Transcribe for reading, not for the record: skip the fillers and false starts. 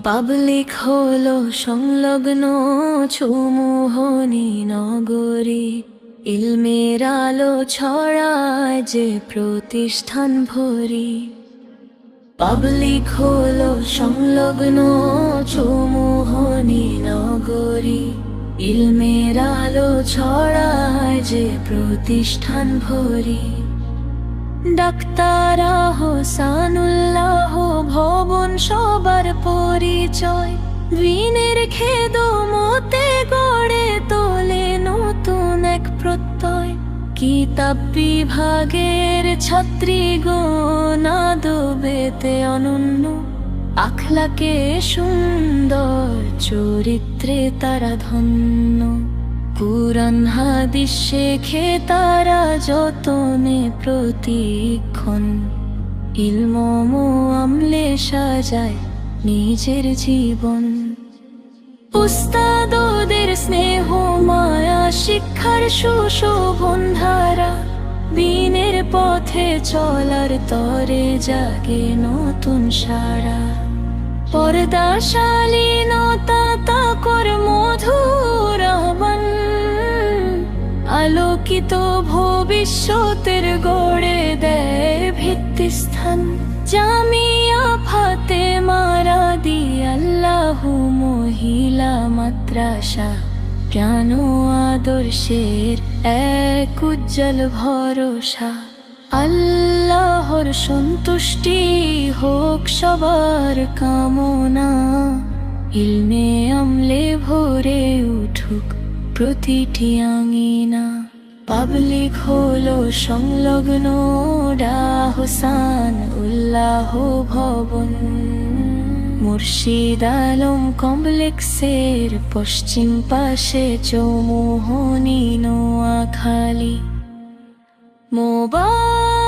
Public হলো সংলগ্ন চৌমুহনী নগরী, ইলমের আলো ছড়ায় যে প্রতিষ্ঠান ভরি। পাবলিক হলো সংলগ্ন চৌমুহনী নগরী, ইলমের আলো ছড়ায় যে প্রতিষ্ঠান ভরি। ডাক্তার আহসানুল্লাহ ভবন সবার পরিচয়, দিনের খেদমতে গড়ে তোলে নতুন এক প্রত্যয়। কিতাব বিভাগের ছাত্রীগণ আদবেতে অনন্য, আখলাকে সুন্দর, চরিত্রে তারা ধন্য। কুরআন হাদিস শেখে তারা যতনে প্রতিক্ষণ, ইলম আমলে সাজায় নিজের জীবন। উস্তাদদের স্নেহ মায়া শিক্ষার সুশোভন ধারা, দিনের পথে চলার তরে জাগে নতুন সারা। পর্দা শালীনতা তাকর মধুর আহ্বান, আলোকিত ভবিষ্যতের গড়ে দেয় ভিত্তিস্থান। জামিয়া ফাতেমা রাদিয়াল্লাহু মহিলা মাদ্রাসা, জ্ঞান ও আদর্শের এক উজ্জ্বল ভরসা। আল্লাহর সন্তুষ্টি হোক সবার কামনা, ইলমে আমলে ভরে উঠুক প্রতিটি আঙিনা। পাবলিক হলো সংলগ্ন আহসানুল্লাহ ভবন, মুর্শিদ আলম কমপ্লেক্সের পশ্চিম পাশে চৌমুহনী নোয়াখালী। মোবারক